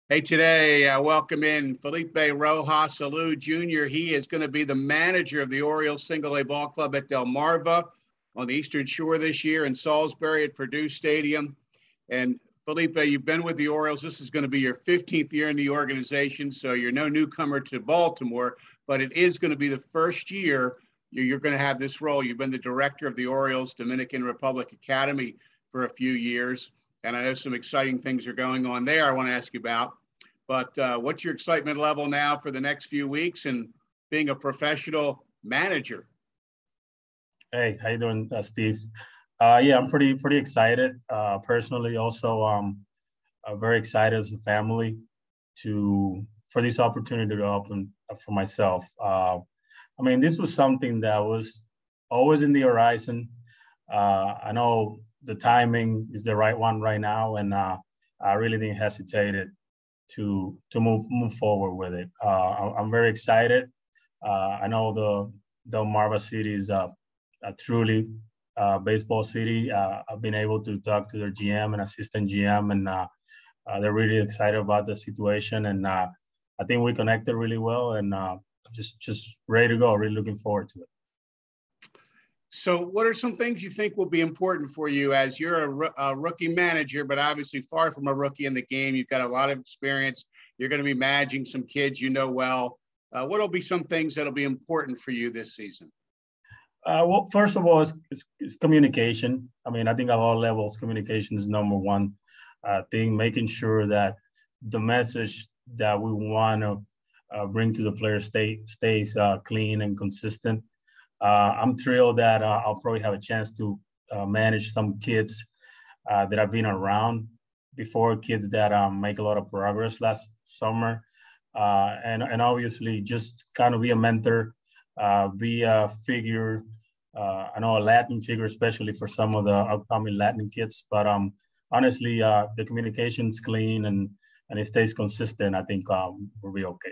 Hey, today, welcome in Felipe Rojas, Alou Jr. He is going to be the manager of the Orioles Single A Ball Club at Delmarva on the Eastern Shore this year, in Salisbury at Purdue Stadium. And Felipe, you've been with the Orioles. This is going to be your 15th year in the organization, so you're no newcomer to Baltimore, but it is going to be the first year you're going to have this role. You've been the director of the Orioles Dominican Republic Academy for a few years, and I know some exciting things are going on there I want to ask you about. But what's your excitement level now for the next few weeks and being a professional manager? Hey, how you doing, Steve? Yeah, I'm pretty excited. Personally, also, very excited as a family for this opportunity to open for myself. I mean, this was something that was always in the horizon. I know the timing is the right one right now, and I really didn't hesitate to move forward with it. I'm very excited. I know the Delmarva City is a truly baseball city. I've been able to talk to their GM and assistant GM, and they're really excited about the situation. And I think we connected really well, and just ready to go. Really looking forward to it. So what are some things you think will be important for you as you're a rookie manager, but obviously far from a rookie in the game? You've got a lot of experience. You're going to be managing some kids you know well. What will be some things that will be important for you this season? Well, first of all, it's communication. I mean, I think at all levels, communication is number one thing, making sure that the message that we want to bring to the players stays clean and consistent. I'm thrilled that I'll probably have a chance to manage some kids that I've been around before, kids that make a lot of progress last summer. And obviously just kind of be a mentor, be a figure, I know a Latin figure, especially for some of the upcoming Latin kids. But honestly, the communication's clean and it stays consistent. I think we'll be okay.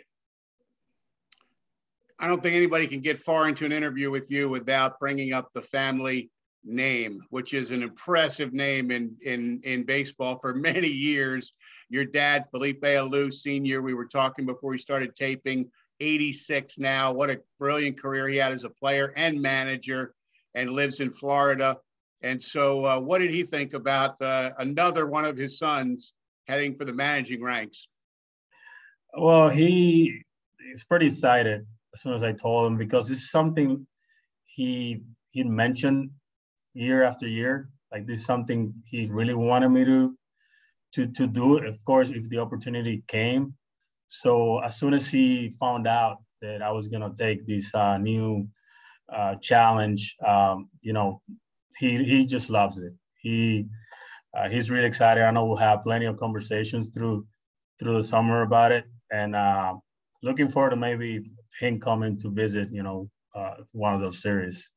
I don't think anybody can get far into an interview with you without bringing up the family name, which is an impressive name in baseball for many years. Your dad, Felipe Alou Sr., we were talking before we started taping, 86 now. What a brilliant career he had as a player and manager, and lives in Florida. And so what did he think about another one of his sons heading for the managing ranks? Well, he's pretty excited as soon as I told him, because this is something he mentioned year after year. Like, this is something he really wanted me to do, of course, if the opportunity came. So as soon as he found out that I was going to take this new challenge, he just loves it. He's really excited. I know we'll have plenty of conversations through the summer about it, and looking forward to maybe him coming to visit, one of those series.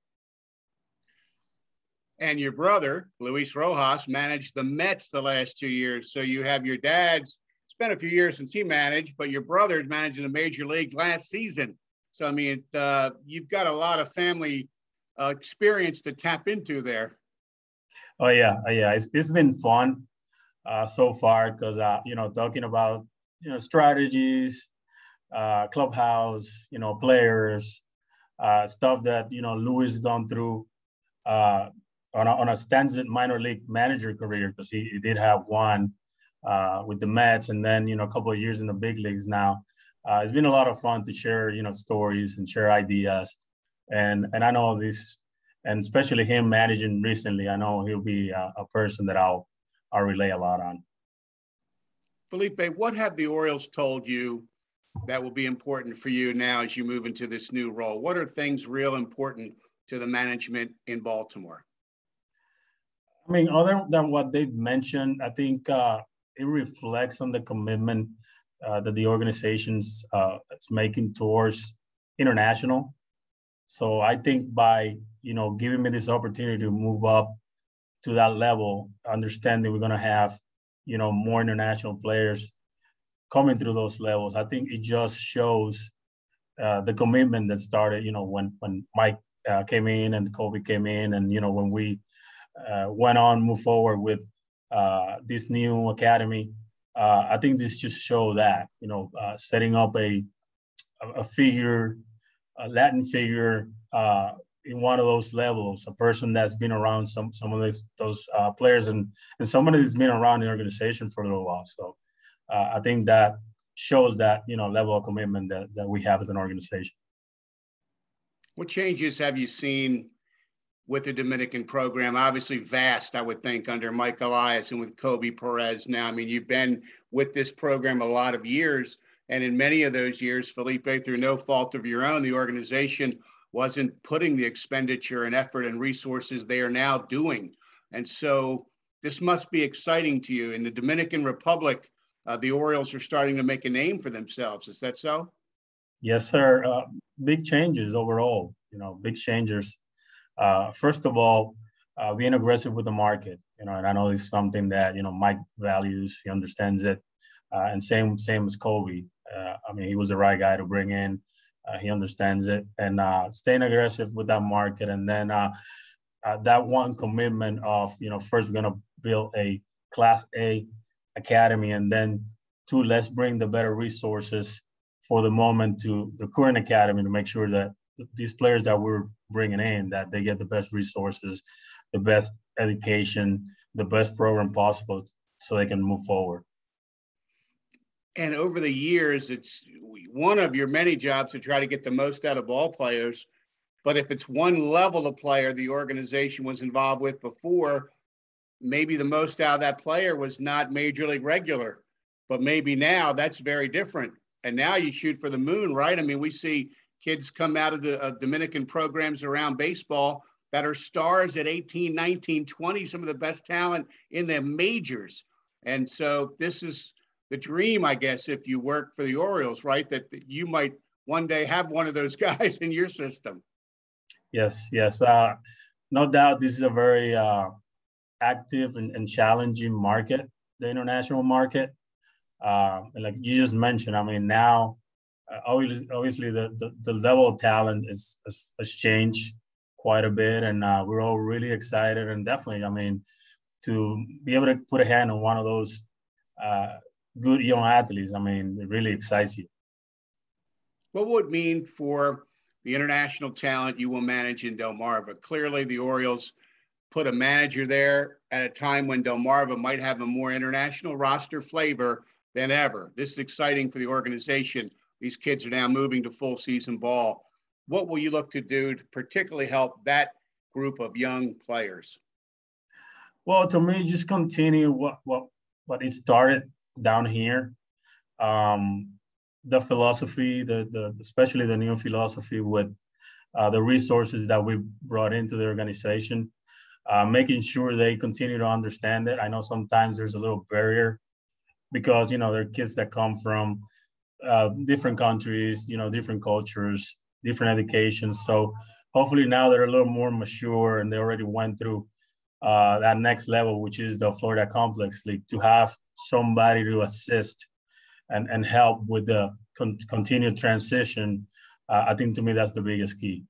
And your brother, Luis Rojas, managed the Mets the last 2 years. So you have your dad's, it's been a few years since he managed, but your brother's managing the major league last season. So, I mean, you've got a lot of family experience to tap into there. Oh, yeah. It's been fun so far because, talking about, strategies, clubhouse, players, stuff that, Luis has gone through on a standard minor league manager career, because he did have one with the Mets, and then, a couple of years in the big leagues now. It's been a lot of fun to share, stories and share ideas. And I know this, and especially him managing recently, I know he'll be a person that I'll relay a lot on. Felipe, what have the Orioles told you that will be important for you now as you move into this new role? What are things real important to the management in Baltimore? I mean, other than what they've mentioned, I think it reflects on the commitment that the organization's is making towards international. So I think by, giving me this opportunity to move up to that level, understanding we're going to have, more international players coming through those levels, I think it just shows the commitment that started, when Mike came in and Kobe came in, and, when we moved forward with this new academy. I think this just show that, setting up a figure, a Latin figure in one of those levels, a person that's been around some of those players and somebody that's been around the organization for a little while. So I think that shows that, level of commitment that we have as an organization. What changes have you seen with the Dominican program? Obviously vast, I would think, under Mike Elias and with Kobe Perez now. I mean, you've been with this program a lot of years, and in many of those years, Felipe, through no fault of your own, the organization wasn't putting the expenditure and effort and resources they are now doing. And so this must be exciting to you. In the Dominican Republic, the Orioles are starting to make a name for themselves. Is that so? Yes, sir. Big changes overall, big changes. First of all, being aggressive with the market, and I know it's something that, Mike values, he understands it. And same as Kobe. I mean, he was the right guy to bring in. He understands it, and staying aggressive with that market. And then that one commitment of, first we're going to build a Class A academy, and then two, let's bring the better resources for the moment to the current academy to make sure that these players that we're bringing in, that they get the best resources, the best education, the best program possible so they can move forward. And over the years, it's one of your many jobs to try to get the most out of all players. But if it's one level of player the organization was involved with before, maybe the most out of that player was not major league regular. But maybe now that's very different. And now you shoot for the moon, right? I mean, we see kids come out of the Dominican programs around baseball that are stars at 18, 19, 20, some of the best talent in the majors. And so this is the dream, I guess, if you work for the Orioles, right? That you might one day have one of those guys in your system. Yes. No doubt this is a very active and challenging market, the international market. And like you just mentioned, I mean, now, obviously the level of talent has changed quite a bit, and we're all really excited. And definitely, I mean, to be able to put a hand on one of those good young athletes, I mean, it really excites you. What would it mean for the international talent you will manage in Delmarva? Clearly, the Orioles put a manager there at a time when Delmarva might have a more international roster flavor than ever. This is exciting for the organization. These kids are now moving to full season ball. What will you look to do to particularly help that group of young players? Well, to me, just continue what it started down here. The philosophy, especially the new philosophy with the resources that we brought into the organization, making sure they continue to understand it. I know sometimes there's a little barrier because, there are kids that come from different countries, different cultures, different educations. So hopefully now they're a little more mature and they already went through that next level, which is the Florida Complex League, to have somebody to assist and help with the continued transition. I think to me, that's the biggest key.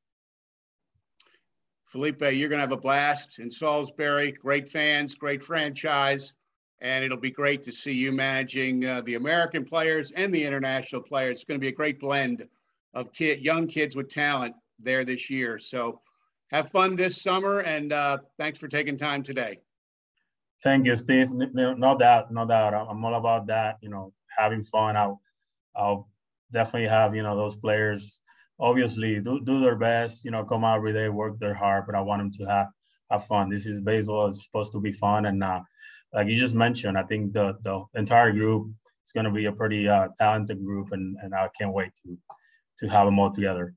Felipe, you're going to have a blast in Salisbury. Great fans, great franchise. And it'll be great to see you managing the American players and the international players. It's going to be a great blend of young kids with talent there this year. So have fun this summer, and thanks for taking time today. Thank you, Steve. No doubt. I'm all about that, having fun. I'll definitely have, those players obviously do their best, come out every day, work their hard, but I want them to have fun. This is baseball. It's supposed to be fun. And like you just mentioned, I think the entire group is going to be a pretty talented group, and I can't wait to have them all together.